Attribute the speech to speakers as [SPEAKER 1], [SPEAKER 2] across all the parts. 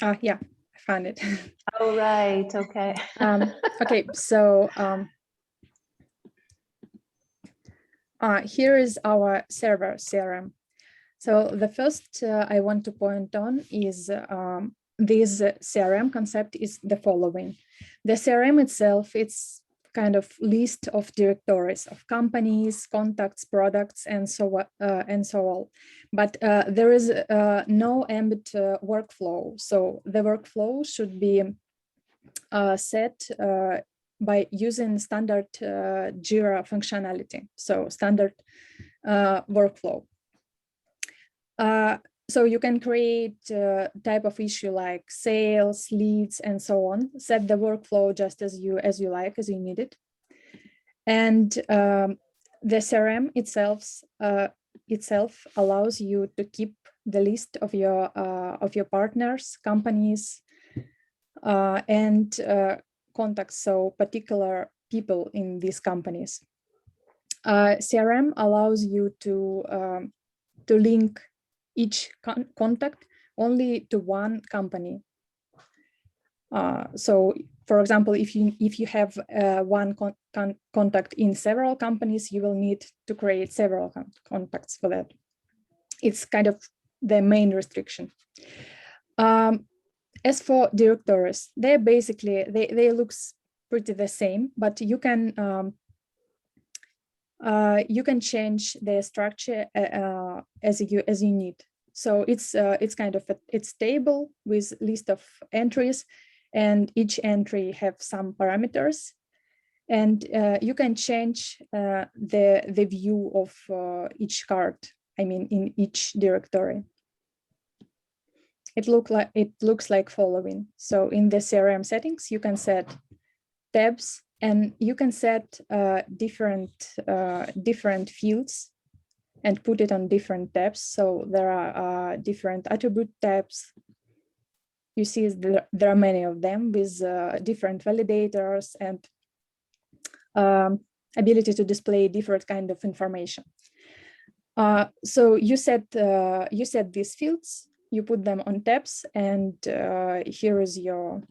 [SPEAKER 1] Yeah, I found it.
[SPEAKER 2] Oh, right. Okay.
[SPEAKER 1] Okay, so here is our server CRM. So the first I want to point on is this CRM concept is the following. The CRM itself, it's kind of list of directories of companies, contacts, products, and so on. But there is no ambit workflow. So the workflow should be set by using standard Jira functionality. So standard workflow. So you can create type of issue like sales, leads, and so on. Set the workflow just as you like, as you need it. And the CRM itself allows you to keep the list of your partners, companies, and contacts. So particular people in these companies. CRM allows you to link each contact only to one company. So, for example, if you have one contact in several companies, you will need to create several contacts for that. It's kind of the main restriction. As for directories, they basically they looks pretty the same, but you can change the structure as you need. So it's kind of it's table with list of entries, and each entry have some parameters, and you can change the view of each card. I mean, in each directory. It looks like following. So in the CRM settings, you can set tabs, and you can set different fields and put it on different tabs. So there are different attribute tabs. You see there are many of them with different validators and ability to display different kind of information. So you set these fields, you put them on tabs, and here is your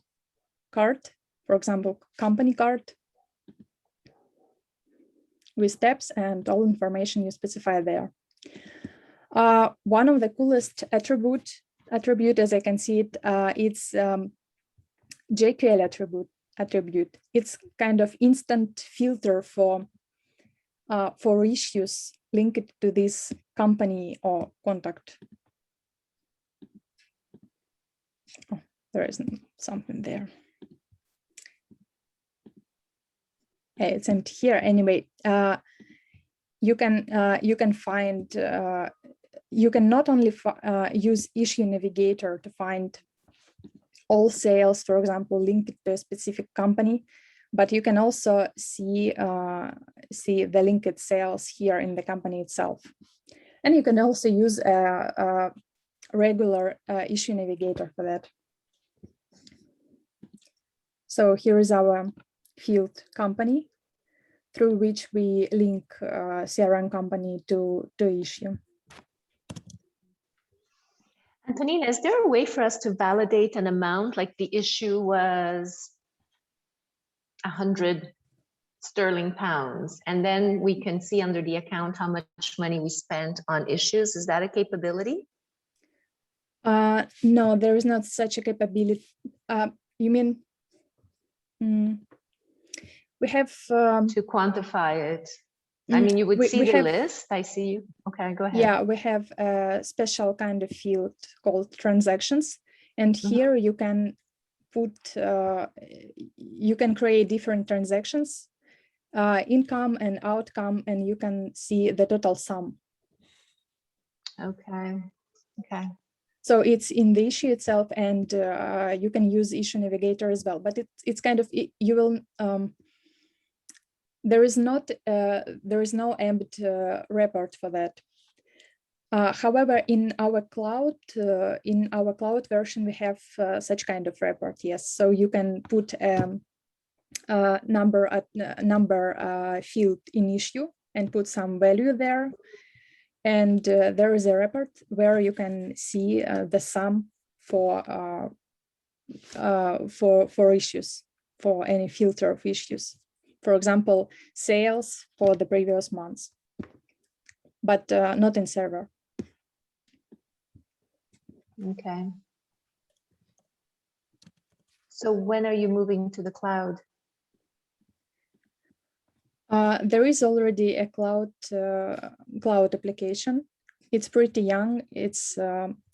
[SPEAKER 1] card. For example, company card with tabs and all information you specify there. One of the coolest attribute, as I can see it, it's JQL attribute. It's kind of instant filter for issues linked to this company or contact. Oh, there is something there. Hey, it's empty here. Anyway, you can find you can not only use issue navigator to find all sales, for example, linked to a specific company, but you can also see the linked sales here in the company itself. And you can also use a regular issue navigator for that. So here is our field company, through which we link CRM company to issue.
[SPEAKER 2] Antonina, is there a way for us to validate an amount, like the issue was 100 sterling pounds, and then we can see under the account how much money we spent on issues? Is that a capability?
[SPEAKER 1] No, there is not such a capability. You mean we have
[SPEAKER 2] to quantify it? I mean, you would see the list. I see you. Okay, go ahead.
[SPEAKER 1] Yeah, we have a special kind of field called transactions, and here you can put you can create different transactions, income and outcome, and you can see the total sum.
[SPEAKER 2] Okay. Okay.
[SPEAKER 1] So it's in the issue itself, and you can use issue navigator as well. But it's kind of you will. There is no ambit report for that. However, in our cloud version, we have such kind of report. Yes, so you can put number field in issue and put some value there, and there is a report where you can see the sum for for issues, for any filter of issues. For example, sales for the previous months, but not in server.
[SPEAKER 2] Okay. So when are you moving to the cloud?
[SPEAKER 1] There is already a cloud application. It's pretty young. It's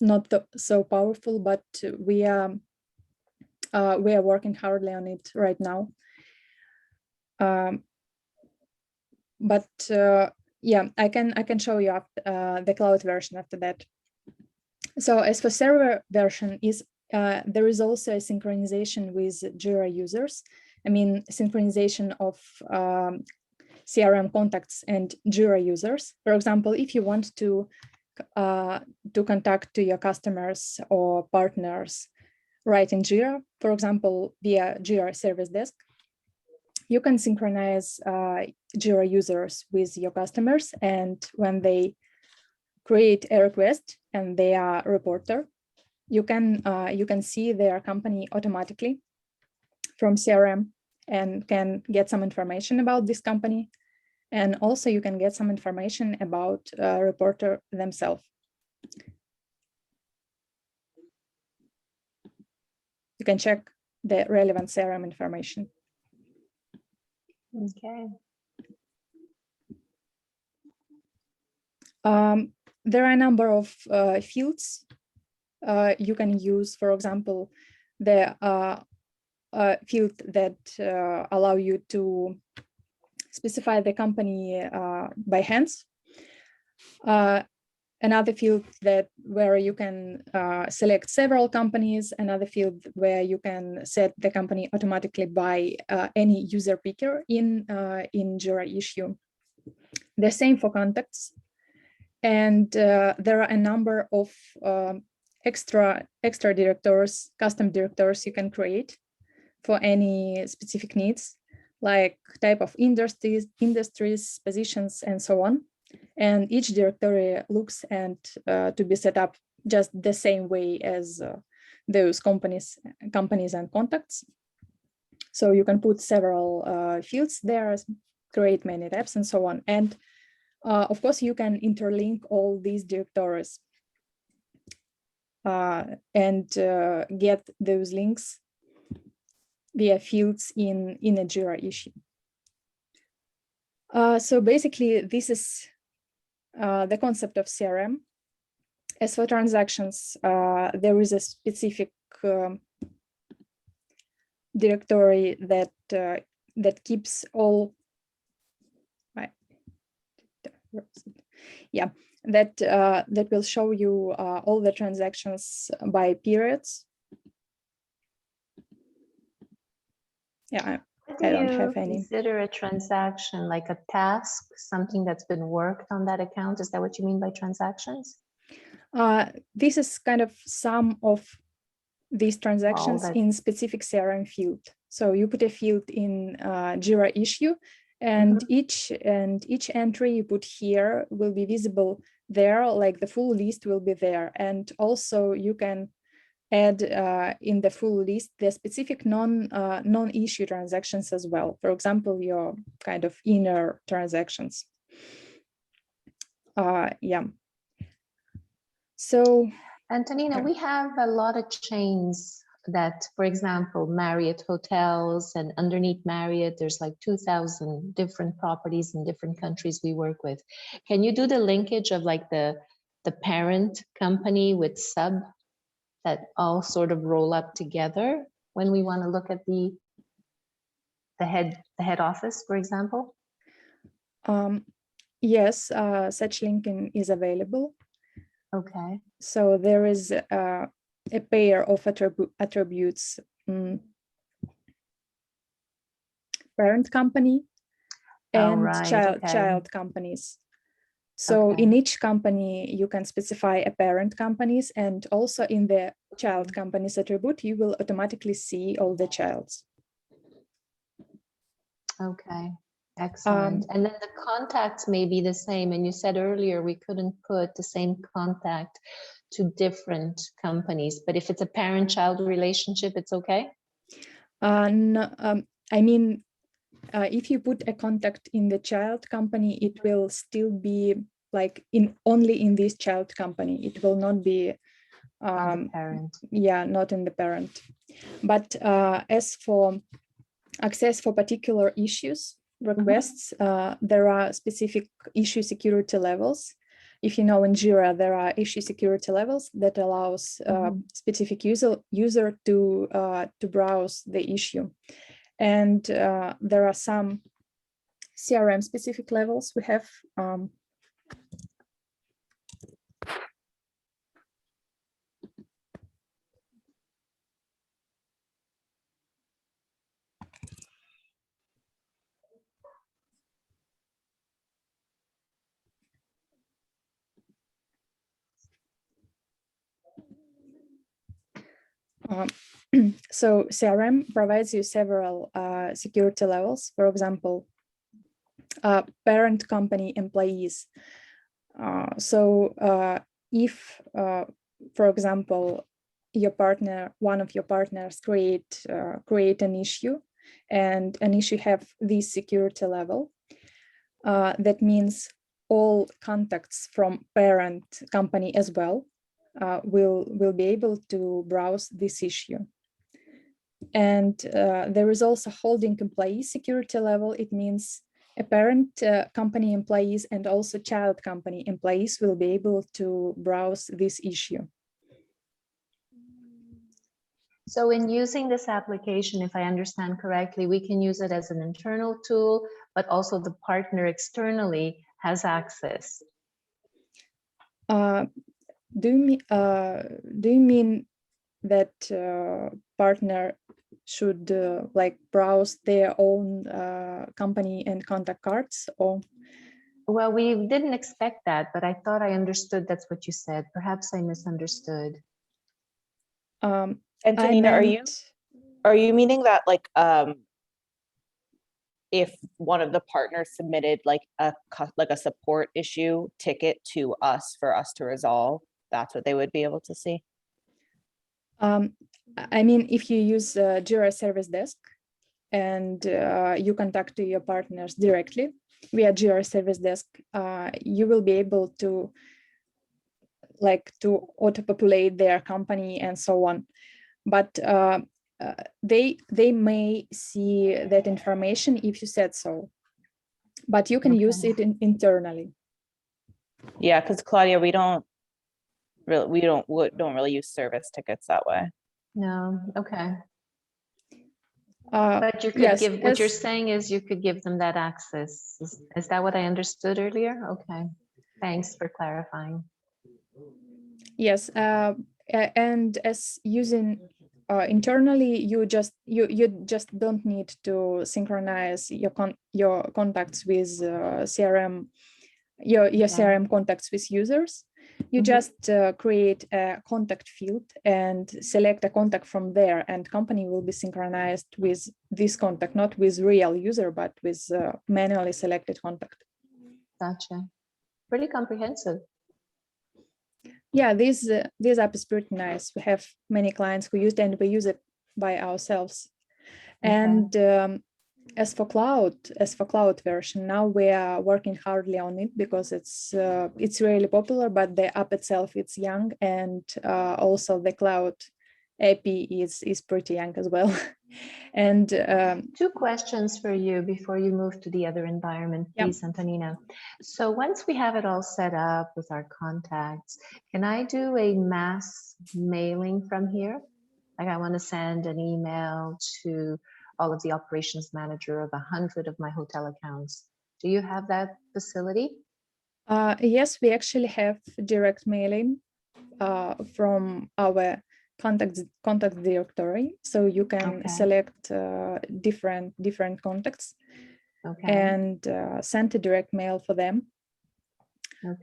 [SPEAKER 1] not so powerful, but we are working hardly on it right now. But yeah, I can show you the cloud version after that. So as for server version, there is also a synchronization with Jira users. I mean, synchronization of CRM contacts and Jira users. For example, if you want to contact to your customers or partners right in Jira, for example, via Jira Service Desk, you can synchronize Jira users with your customers, and when they create a request and they are a reporter, you can see their company automatically from CRM and can get some information about this company. And also you can get some information about reporter themselves. You can check the relevant CRM information.
[SPEAKER 2] Okay.
[SPEAKER 1] There are a number of fields you can use. For example, the field that allow you to specify the company by hands. Another field where you can select several companies. Another field where you can set the company automatically by any user picker in Jira issue. The same for contacts. And there are a number of extra directors, custom directors you can create for any specific needs, like type of industries, positions, and so on. And each directory looks and to be set up just the same way as those companies and contacts. So you can put several fields there, create many tabs, and so on. And of course, you can interlink all these directories and get those links via fields in a Jira issue. So basically, this is the concept of CRM. As for transactions, there is a specific directory that keeps all. Yeah, that will show you all the transactions by periods. Yeah, I don't have any.
[SPEAKER 2] Consider a transaction like a task, something that's been worked on that account? Is that what you mean by transactions?
[SPEAKER 1] This is kind of some of these transactions in specific CRM field. So you put a field in Jira issue, and each entry you put here will be visible there, like the full list will be there. And also you can add in the full list the specific non-issue transactions as well. For example, your kind of inner transactions. Yeah. So,
[SPEAKER 2] Antonina, we have a lot of chains that, for example, Marriott hotels, and underneath Marriott, there's like 2,000 different properties in different countries we work with. Can you do the linkage of like the parent company with sub that all sort of roll up together when we want to look at the head office, for example?
[SPEAKER 1] Yes, such linking is available.
[SPEAKER 2] Okay.
[SPEAKER 1] So there is a pair of attributes, parent company and child companies. So in each company, you can specify a parent companies, and also in the child companies attribute, you will automatically see all the childs.
[SPEAKER 2] Okay, excellent. And then the contacts may be the same. And you said earlier we couldn't put the same contact to different companies, but if it's a parent-child relationship, it's okay?
[SPEAKER 1] No, I mean, if you put a contact in the child company, it will still be like only in this child company. It will not be
[SPEAKER 2] Parent.
[SPEAKER 1] yeah, not in the parent. But as for access for particular issues, requests, there are specific issue security levels. If you know, in Jira, there are issue security levels that allows specific user to browse the issue. And there are some CRM specific levels we have. So CRM provides you several security levels. For example, parent company employees. If, for example, one of your partners create an issue, and an issue have this security level, that means all contacts from parent company as well will be able to browse this issue. And there is also holding employee security level. It means a parent company employees and also child company employees will be able to browse this issue.
[SPEAKER 2] So in using this application, if I understand correctly, we can use it as an internal tool, but also the partner externally has access.
[SPEAKER 1] Do you mean that partner should like browse their own company and contact cards, or?
[SPEAKER 2] Well, we didn't expect that, but I thought I understood that's what you said. Perhaps I misunderstood.
[SPEAKER 3] Antonina, are you meaning that like if one of the partners submitted like a support issue ticket to us for us to resolve, that's what they would be able to see?
[SPEAKER 1] I mean, if you use Jira Service Desk and you contact your partners directly via Jira Service Desk, you will be able to auto-populate their company and so on. But they may see that information if you said so, but you can use it internally.
[SPEAKER 3] Yeah, because Claudia, we don't really use service tickets that way.
[SPEAKER 2] No, okay. But you could give, what you're saying is you could give them that access. Is that what I understood earlier? Okay, thanks for clarifying.
[SPEAKER 1] Yes, and as using internally, you just don't need to synchronize your contacts with CRM, your CRM contacts with users. You just create a contact field and select a contact from there, and company will be synchronized with this contact, not with real user, but with manually selected contact.
[SPEAKER 2] Gotcha. Pretty comprehensive.
[SPEAKER 1] Yeah, this app is pretty nice. We have many clients who use it, and we use it by ourselves. Okay. And as for cloud version, now we are working hardly on it because it's really popular, but the app itself, it's young, and also the cloud API is pretty young as well. And
[SPEAKER 2] two questions for you before you move to the other environment, please, Antonina. So once we have it all set up with our contacts, can I do a mass mailing from here? Like I want to send an email to all of the operations manager of 100 of my hotel accounts. Do you have that facility?
[SPEAKER 1] Yes, we actually have direct mailing from our contact directory, so you can select different contacts and send a direct mail for them.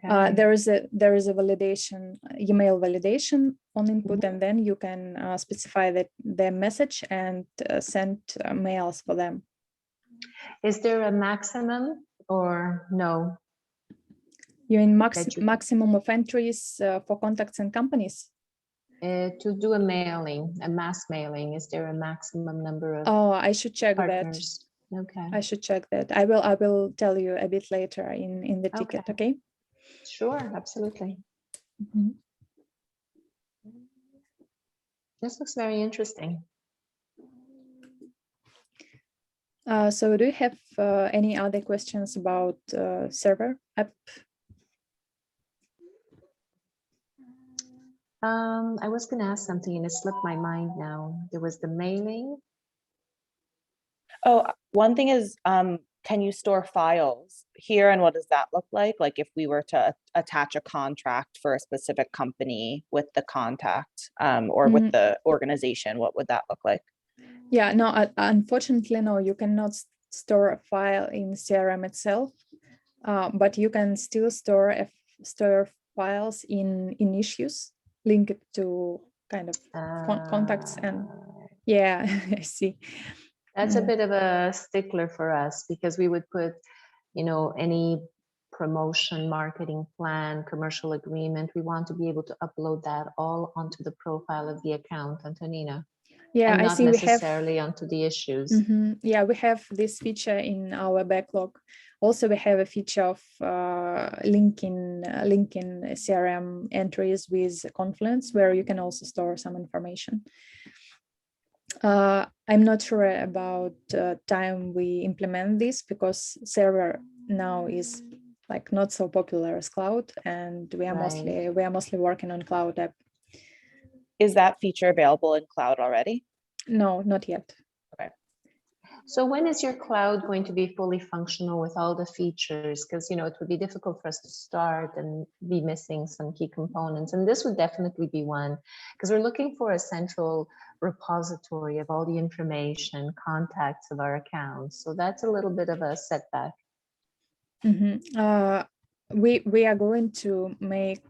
[SPEAKER 1] There is a validation, email validation on input, and then you can specify the message and send mails for them.
[SPEAKER 2] Is there a maximum or no?
[SPEAKER 1] You in
[SPEAKER 2] that you
[SPEAKER 1] maximum of entries for contacts and companies?
[SPEAKER 2] to do a mailing, a mass mailing? Is there a maximum number of
[SPEAKER 1] Oh, I should check that.
[SPEAKER 2] partners? Okay.
[SPEAKER 1] I should check that. I will tell you a bit later in the ticket, okay?
[SPEAKER 2] Sure, absolutely.
[SPEAKER 1] Mhm.
[SPEAKER 2] This looks very interesting.
[SPEAKER 1] So do you have any other questions about server app?
[SPEAKER 2] I was going to ask something and it slipped my mind now. There was the mailing.
[SPEAKER 3] Oh, one thing is, can you store files here, and what does that look like? Like if we were to attach a contract for a specific company with the contact, or with the organization, what would that look like?
[SPEAKER 1] Yeah, no, unfortunately, no, you cannot store a file in CRM itself, but you can still store files in issues linked to kind of contacts and yeah, I see.
[SPEAKER 2] That's a bit of a stickler for us because we would put, you know, any promotion, marketing plan, commercial agreement. We want to be able to upload that all onto the profile of the account, Antonina.
[SPEAKER 1] Yeah,
[SPEAKER 2] and
[SPEAKER 1] I
[SPEAKER 2] not
[SPEAKER 1] see.
[SPEAKER 2] necessarily onto the issues.
[SPEAKER 1] Yeah, we have this feature in our backlog. Also, we have a feature of linking CRM entries with Confluence, where you can also store some information. I'm not sure about time we implement this because server now is like not so popular as cloud, and we are mostly working on cloud app.
[SPEAKER 3] Is that feature available in cloud already?
[SPEAKER 1] No, not yet.
[SPEAKER 3] Okay.
[SPEAKER 2] So when is your cloud going to be fully functional with all the features? Because, you know, it would be difficult for us to start and be missing some key components. And this would definitely be one, because we're looking for a central repository of all the information, contacts of our accounts. So that's a little bit of a setback.
[SPEAKER 1] We are going to make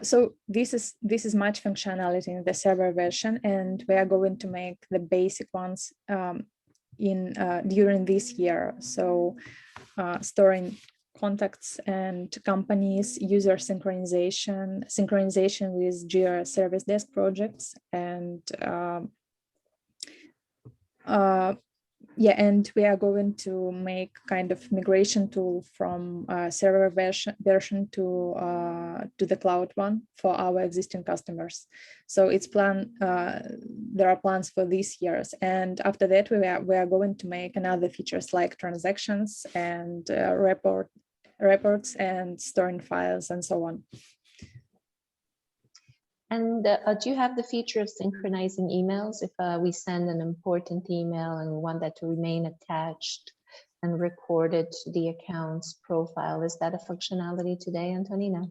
[SPEAKER 1] so this is much functionality in the server version, and we are going to make the basic ones during this year. So storing contacts and companies, user synchronization with Jira Service Desk projects, and yeah, and we are going to make kind of migration tool from server version to the cloud one for our existing customers. So it's there are plans for these years, and after that we are going to make another features like transactions and reports and storing files and so on.
[SPEAKER 2] And do you have the feature of synchronizing emails? If we send an important email and we want that to remain attached and recorded to the account's profile, is that a functionality today, Antonina?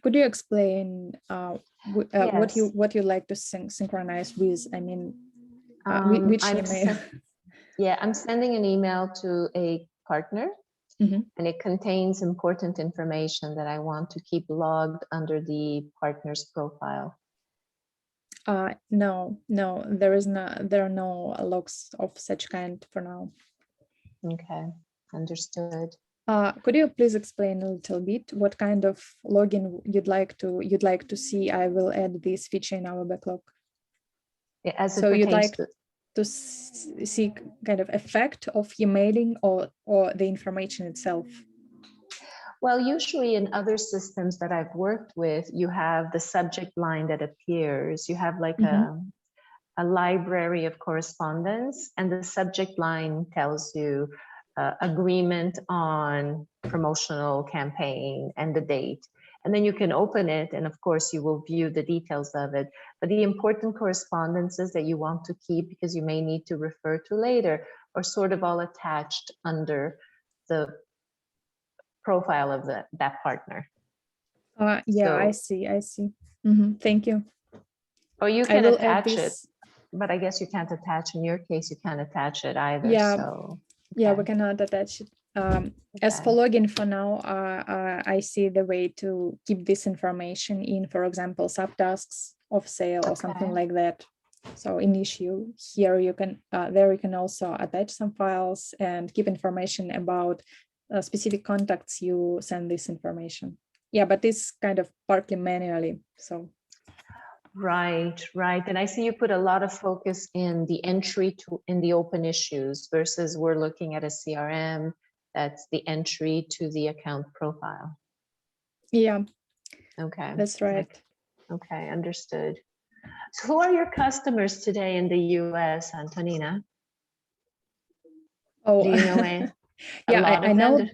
[SPEAKER 1] Could you explain
[SPEAKER 2] Yes.
[SPEAKER 1] what you like to synchronize with? I mean, which email?
[SPEAKER 2] Yeah, I'm sending an email to a partner. And it contains important information that I want to keep logged under the partner's profile.
[SPEAKER 1] No, there are no logs of such kind for now.
[SPEAKER 2] Okay, understood.
[SPEAKER 1] Could you please explain a little bit what kind of login you'd like to see? I will add this feature in our backlog.
[SPEAKER 2] Yeah, as
[SPEAKER 1] so you'd like to see kind of effect of emailing or the information itself?
[SPEAKER 2] Well, usually in other systems that I've worked with, you have the subject line that appears. You have like a library of correspondence, and the subject line tells you agreement on promotional campaign and the date. And then you can open it, and of course you will view the details of it. But the important correspondences that you want to keep because you may need to refer to later are sort of all attached under the profile of that partner.
[SPEAKER 1] Yeah, I see. Thank you.
[SPEAKER 2] Or you can attach it, but I guess you can't attach. In your case, you can't attach it either.
[SPEAKER 1] Yeah,
[SPEAKER 2] so
[SPEAKER 1] yeah, we cannot attach it. As for login for now, I see the way to keep this information in, for example, subtasks of sale or something like that. So in issue here, you can also attach some files and keep information about specific contacts, you send this information. Yeah, but it's kind of partly manually. So
[SPEAKER 2] Right, right. And I see you put a lot of focus in the entry to in the open issues versus we're looking at a CRM that's the entry to the account profile.
[SPEAKER 1] yeah,
[SPEAKER 2] Okay.
[SPEAKER 1] that's right.
[SPEAKER 2] Okay, understood. So who are your customers today in the US, Antonina?
[SPEAKER 1] Oh,
[SPEAKER 2] Do you know a
[SPEAKER 1] yeah,
[SPEAKER 2] lot
[SPEAKER 1] I
[SPEAKER 2] of
[SPEAKER 1] know.
[SPEAKER 2] them?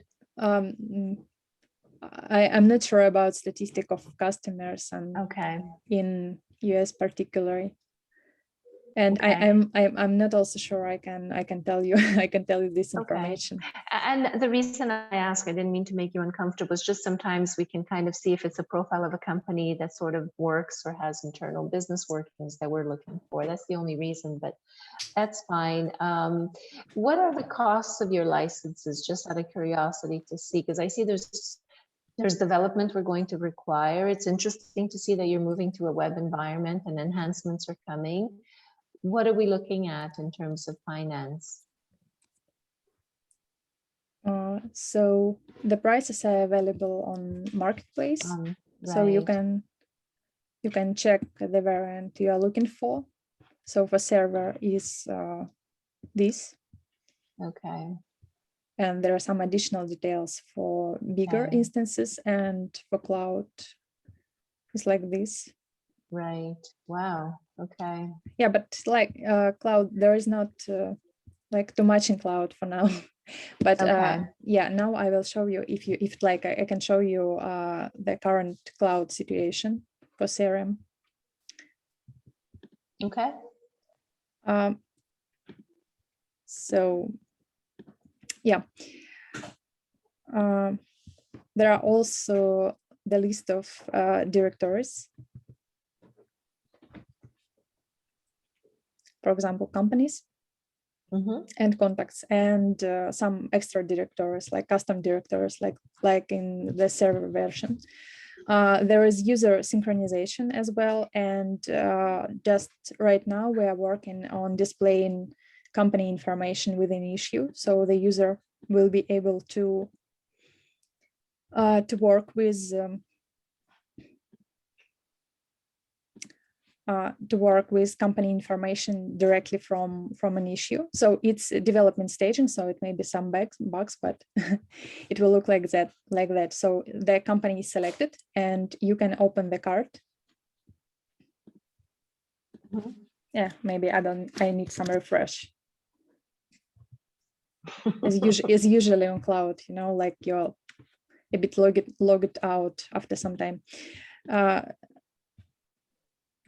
[SPEAKER 1] I'm not sure about statistic of customers and
[SPEAKER 2] Okay.
[SPEAKER 1] in US particularly. And
[SPEAKER 2] Okay.
[SPEAKER 1] I'm not also sure I can tell you I can tell you this information.
[SPEAKER 2] And the reason I ask, I didn't mean to make you uncomfortable, is just sometimes we can kind of see if it's a profile of a company that sort of works or has internal business workings that we're looking for. That's the only reason, but that's fine. What are the costs of your licenses, just out of curiosity to see? Because I see there's development we're going to require. It's interesting to see that you're moving to a web environment and enhancements are coming. What are we looking at in terms of finance?
[SPEAKER 1] So the prices are available on Marketplace. So you
[SPEAKER 2] Right.
[SPEAKER 1] can check the variant you are looking for. So for server is this,
[SPEAKER 2] Okay.
[SPEAKER 1] and there are some additional details for bigger
[SPEAKER 2] Okay.
[SPEAKER 1] instances, and for cloud it's like this.
[SPEAKER 2] Right. Wow. Okay.
[SPEAKER 1] Yeah, but like cloud, there is not like too much in cloud for now. But
[SPEAKER 2] Okay.
[SPEAKER 1] yeah, now I will show you if like I can show you the current cloud situation for CRM.
[SPEAKER 2] Okay.
[SPEAKER 1] So yeah, there are also the list of directories. For example, companies and contacts, and some extra directories like custom directories, like in the server version. There is user synchronization as well, and just right now we are working on displaying company information within issue, so the user will be able to work with company information directly from an issue. So it's a development staging, so it may be some bugs, but it will look like that. So the company is selected and you can open the card. Yeah, maybe I need some refresh. Is usually on cloud, like you're a bit logged out after some time.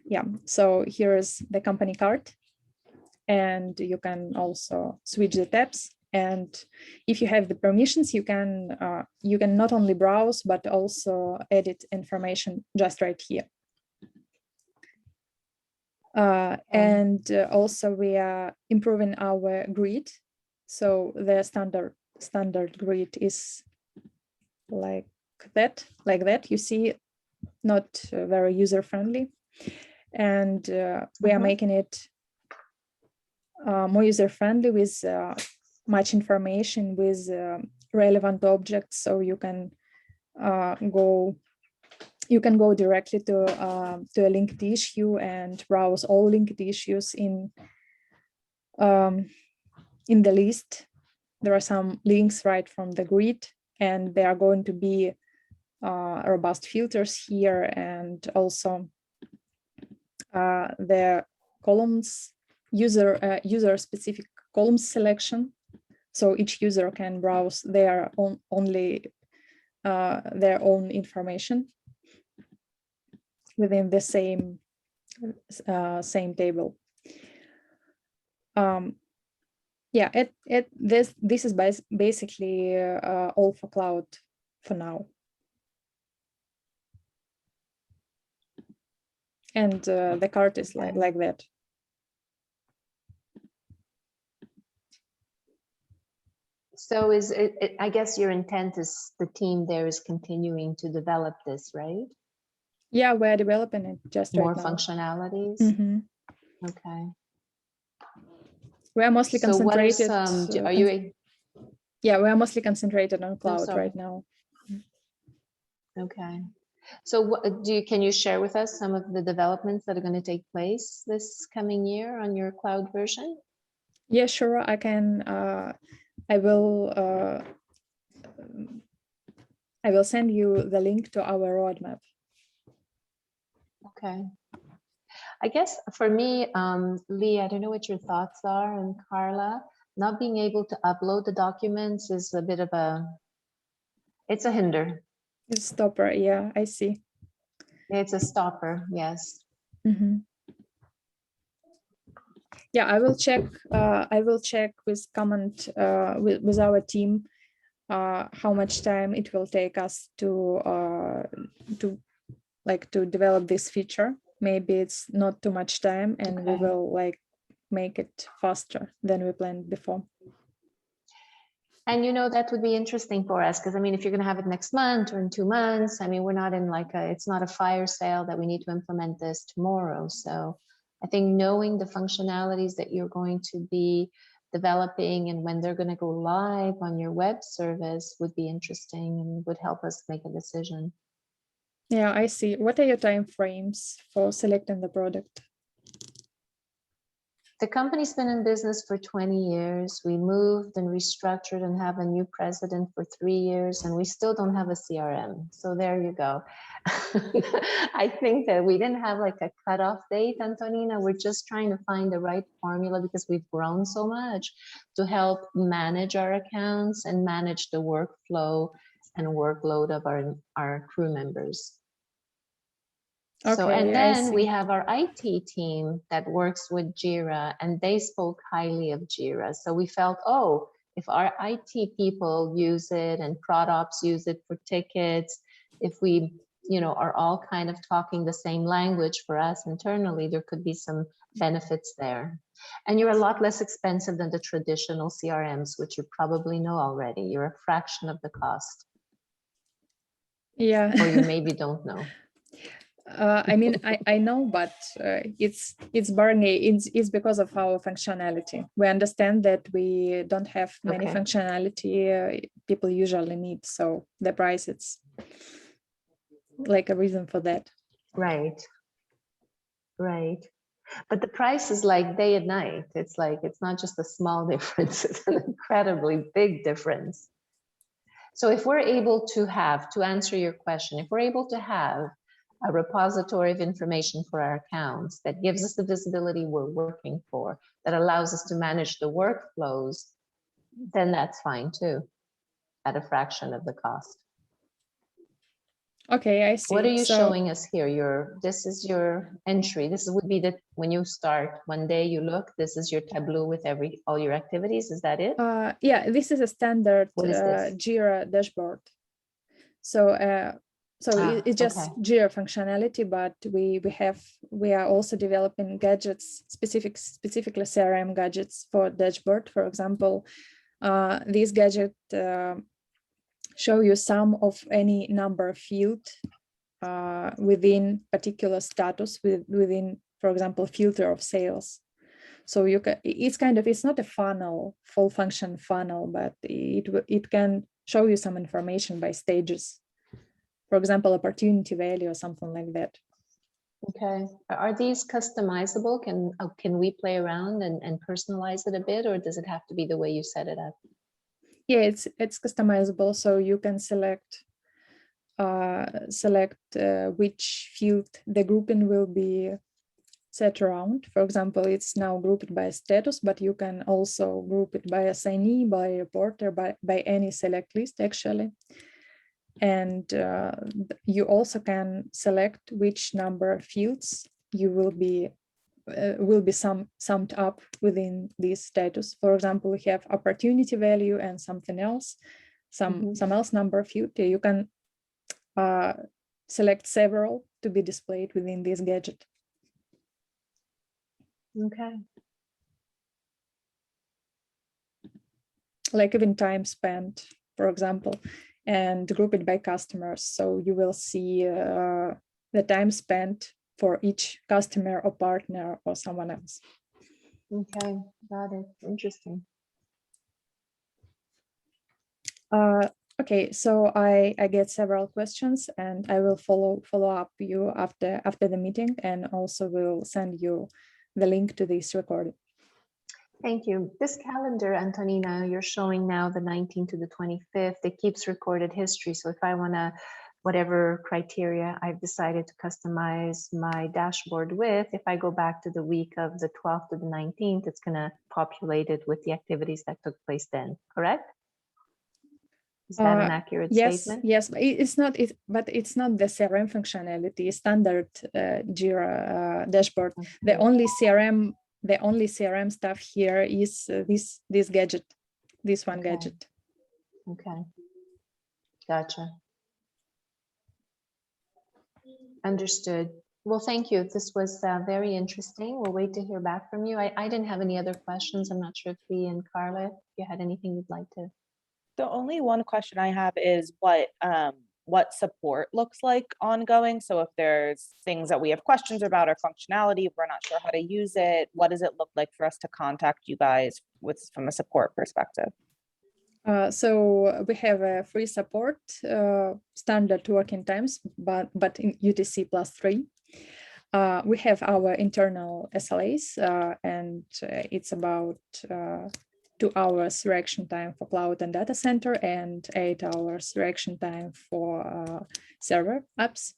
[SPEAKER 1] Yeah, so here is the company card, and you can also switch the tabs. And if you have the permissions, you can not only browse but also edit information just right here. And also we are improving our grid. So the standard grid is like that. You see, not very user friendly. And we are making it more user-friendly with much information, with relevant objects, so you can go directly to a linked issue and browse all linked issues in the list. There are some links right from the grid, and there are going to be robust filters here, and also the columns, user-specific columns selection. So each user can browse their own information within the same table. Yeah, this is basically all for cloud for now. And the card is like that.
[SPEAKER 2] So is it, I guess your intent is the team there is continuing to develop this, right?
[SPEAKER 1] Yeah, we're developing it just
[SPEAKER 2] more
[SPEAKER 1] right now.
[SPEAKER 2] Functionalities. Okay.
[SPEAKER 1] We're mostly concentrated.
[SPEAKER 2] So what are some?
[SPEAKER 1] Yeah, we are mostly concentrated on cloud
[SPEAKER 2] sorry.
[SPEAKER 1] right now.
[SPEAKER 2] Okay. So what can you share with us some of the developments that are going to take place this coming year on your cloud version?
[SPEAKER 1] Yeah, sure. I can. I will send you the link to our roadmap.
[SPEAKER 2] Okay. I guess for me, Lee, I don't know what your thoughts are, and Carla, not being able to upload the documents is a bit of it's a hinder.
[SPEAKER 1] It's stopper. Yeah, I see.
[SPEAKER 2] It's a stopper, yes.
[SPEAKER 1] Mm-hmm. Yeah, I will check. I will check with comment with our team how much time it will take us to develop this feature. Maybe it's not too much time, and we will make it faster than we planned before.
[SPEAKER 2] And that would be interesting for us, because I mean, if you're going to have it next month or in 2 months, I mean, we're not in it's not a fire sale that we need to implement this tomorrow. So I think knowing the functionalities that you're going to be developing and when they're going to go live on your web service would be interesting and would help us make a decision.
[SPEAKER 1] Yeah, I see. What are your time frames for selecting the product?
[SPEAKER 2] The company's been in business for 20 years. We moved and restructured and have a new president for 3 years, and we still don't have a CRM. So there you go. I think that we didn't have like a cutoff date, Antonina. We're just trying to find the right formula because we've grown so much to help manage our accounts and manage the workflow and workload of our crew members.
[SPEAKER 1] Okay,
[SPEAKER 2] so, and then we have our IT team that works with Jira, and they spoke highly of Jira. So we felt, oh, if our IT people use it and prod ops use it for tickets, if we, are all kind of talking the same language for us internally, there could be some benefits there. And you're a lot less expensive than the traditional CRMs, which you probably know already. You're a fraction of the cost.
[SPEAKER 1] Yeah.
[SPEAKER 2] Or you maybe don't know.
[SPEAKER 1] I mean, I know, but it's bargaining. It's because of our functionality. We understand that we don't have many functionality people usually need, so the price it's like a reason for that.
[SPEAKER 2] Right. But the price is like day and night. It's like it's not just a small difference; it's an incredibly big difference. So if we're able to answer your question, if we're able to have a repository of information for our accounts that gives us the visibility we're working for, that allows us to manage the workflows, then that's fine too, at a fraction of the cost.
[SPEAKER 1] Okay, I see.
[SPEAKER 2] What are you showing us here? This is your entry. This would be when you start. One day you look, this is your Tableau with all your activities. Is that it?
[SPEAKER 1] Yeah, this is a standard Jira dashboard. So it's just Jira functionality, but we are also developing gadgets, specifically CRM gadgets for dashboard. For example, these gadgets show you sum of any number field within particular status within, for example, filter of sales. So you can, it's not a funnel, full function funnel, but it can show you some information by stages. For example, opportunity value or something like that.
[SPEAKER 2] Okay. Are these customizable? Can we play around and personalize it a bit, or does it have to be the way you set it up?
[SPEAKER 1] Yeah, it's customizable. So you can select which field the grouping will be set around. For example, it's now grouped by status, but you can also group it by assignee, by reporter, by any select list actually. And you also can select which number of fields you will be summed up within this status. For example, we have opportunity value and something else, some else number of field. You can select several to be displayed within this gadget.
[SPEAKER 2] Okay.
[SPEAKER 1] Like even time spent, for example, and group it by customers. So you will see the time spent for each customer or partner or someone else.
[SPEAKER 2] Okay, got it. Interesting.
[SPEAKER 1] Okay, so I get several questions, and I will follow up you after the meeting, and also will send you the link to this recording.
[SPEAKER 2] Thank you. This calendar, Antonina, you're showing now the 19th to the 25th. It keeps recorded history. So if I want to, whatever criteria I've decided to customize my dashboard with, if I go back to the week of the 12th to the 19th, it's going to populate it with the activities that took place then, correct? Is that an accurate
[SPEAKER 1] yes,
[SPEAKER 2] statement?
[SPEAKER 1] Yes, but it's not. But it's not the CRM functionality standard Jira dashboard.
[SPEAKER 2] Okay.
[SPEAKER 1] The only CRM stuff here is this gadget, this one
[SPEAKER 2] Okay.
[SPEAKER 1] gadget.
[SPEAKER 2] Okay, gotcha. Understood. Well, thank you. This was very interesting. We'll wait to hear back from you. I didn't have any other questions. I'm not sure if Lee and Carla, if you had anything you'd like to.
[SPEAKER 3] The only one question I have is what support looks like ongoing. So if there's things that we have questions about or functionality, if we're not sure how to use it, what does it look like for us to contact you guys with from a support perspective?
[SPEAKER 1] So we have a free support, standard working times, but in UTC +3. We have our internal SLAs, and it's about 2 hours reaction time for cloud and data center, and 8 hours reaction time for server apps.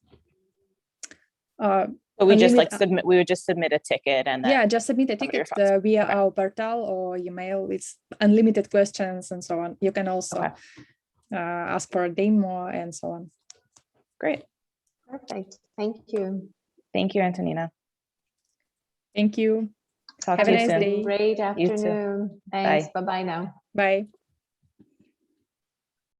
[SPEAKER 3] So we just like submit. We would just submit a ticket, and then
[SPEAKER 1] just submit a ticket via our portal or email. It's unlimited questions and so on. You can also ask for a demo and so on.
[SPEAKER 3] Great.
[SPEAKER 2] Perfect. Thank you.
[SPEAKER 3] Thank you, Antonina.
[SPEAKER 1] Thank you.
[SPEAKER 3] Talk
[SPEAKER 1] Have
[SPEAKER 3] to
[SPEAKER 1] a
[SPEAKER 3] you
[SPEAKER 1] nice
[SPEAKER 3] soon.
[SPEAKER 1] day.
[SPEAKER 2] Great afternoon. Thanks. Bye-bye now.
[SPEAKER 1] Bye.